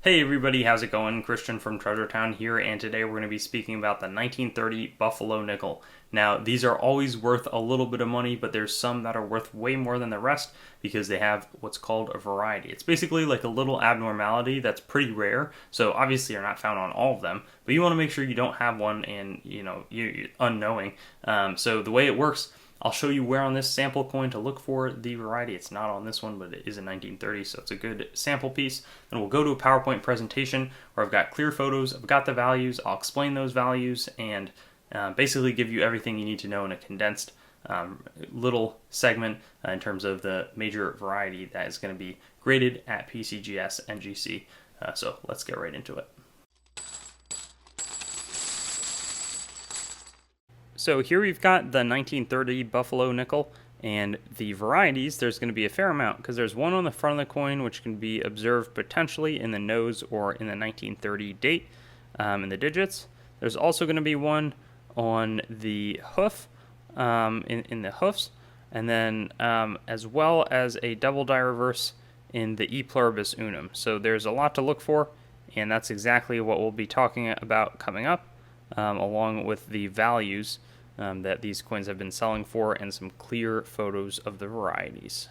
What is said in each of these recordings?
Hey everybody, how's it going? Christian from Treasure Town here, and today we're going to be speaking about the 1930 Buffalo nickel. Now, these are always worth a little bit of money, but there's some that are worth way more than the rest because they have what's called a variety. It's basically like a little abnormality that's pretty rare, so obviously you're not found on all of them, but you want to make sure you don't have one and, you're unknowing. So the way it works, I'll show you where on this sample coin to look for the variety. It's not on this one, but it is a 1930, so it's a good sample piece. Then we'll go to a PowerPoint presentation where I've got clear photos, I've got the values, I'll explain those values, and basically give you everything you need to know in a condensed little segment in terms of the major variety that is going to be graded at PCGS NGC. So let's get right into it. So here we've got the 1930 Buffalo nickel, and the varieties, there's going to be a fair amount because there's one on the front of the coin which can be observed potentially in the nose or in the 1930 date in the digits. There's also going to be one on the hoof, in the hoofs, and then as well as a double die reverse in the E pluribus unum. So there's a lot to look for, and that's exactly what we'll be talking about coming up, along with the values that these coins have been selling for and some clear photos of the varieties.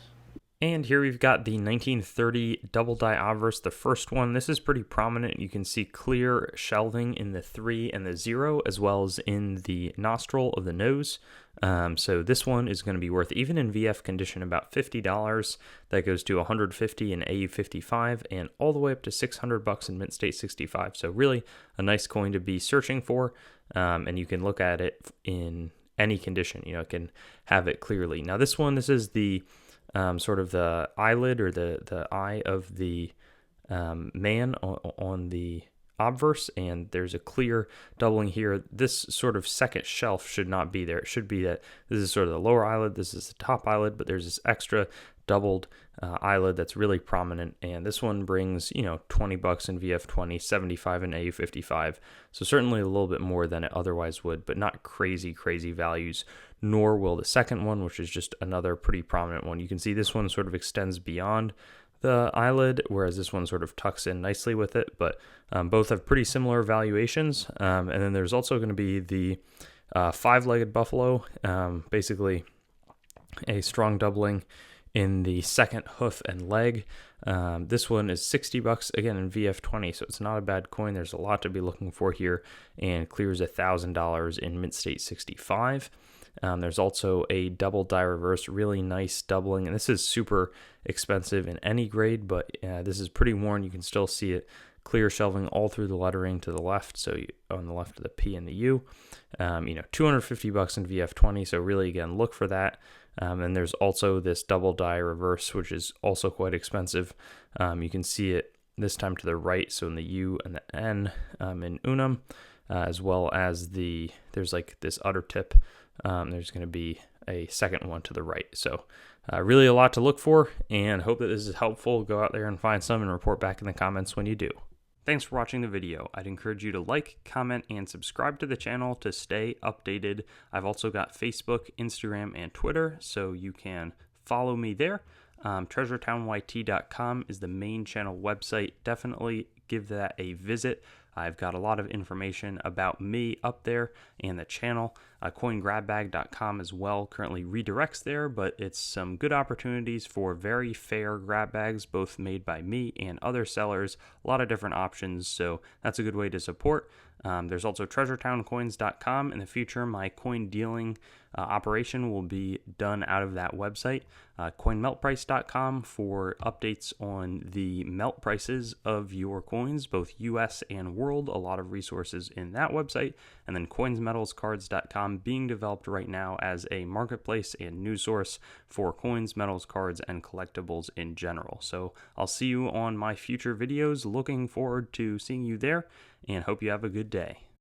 And here we've got the 1930 Double Die Obverse, the first one. This is pretty prominent. You can see clear shelving in the 3 and the 0, as well as in the nostril of the nose. So this one is going to be worth, even in VF condition, about $50. That goes to $150 in AU 55 and all the way up to $600 in Mint State 65. So really a nice coin to be searching for, and you can look at it in any condition. It can have it clearly. Now this is the sort of the eyelid or the eye of the man on the obverse, and there's a clear doubling here. This sort of second shelf should not be there. It should be that this is sort of the lower eyelid, this is the top eyelid, but there's this extra doubled eyelid that's really prominent, and this one brings $20 in VF 20, 75 in AU 55, so certainly a little bit more than it otherwise would, but not crazy values, nor will the second one, which is just another pretty prominent one. You can see this one sort of extends beyond the eyelid, whereas this one sort of tucks in nicely with it, but both have pretty similar valuations. And then there's also going to be the five-legged buffalo, basically a strong doubling in the second hoof and leg. This one is $60 again in VF 20, so it's not a bad coin. There's a lot to be looking for here, and clears $1,000 in Mint State 65. There's also a double die reverse, really nice doubling, and this is super expensive in any grade, but this is pretty worn. You can still see it clear shelving all through the lettering to the left, so on the left of the P and the U. $250 in VF 20, so really, again, look for that. And there's also this double die reverse, which is also quite expensive. You can see it this time to the right, so in the U and the N in unum, as well as there's like this udder tip. There's going to be a second one to the right. So really a lot to look for, and hope that this is helpful. Go out there and find some and report back in the comments when you do. Thanks for watching the video. I'd encourage you to like, comment, and subscribe to the channel to stay updated. I've also got Facebook, Instagram, and Twitter, so you can follow me there. TreasureTownYT.com is the main channel website. Definitely give that a visit. I've got a lot of information about me up there and the channel. CoinGrabBag.com as well currently redirects there, but it's some good opportunities for very fair grab bags, both made by me and other sellers. A lot of different options, so that's a good way to support. There's also TreasureTownCoins.com. In the future, my coin dealing operation will be done out of that website. CoinMeltPrice.com for updates on the melt prices of your coins, both US and world. A lot of resources in that website. And then CoinsMetalsCards.com, being developed right now as a marketplace and news source for coins, metals, cards, and collectibles in general. So I'll see you on my future videos. Looking forward to seeing you there, and hope you have a good day.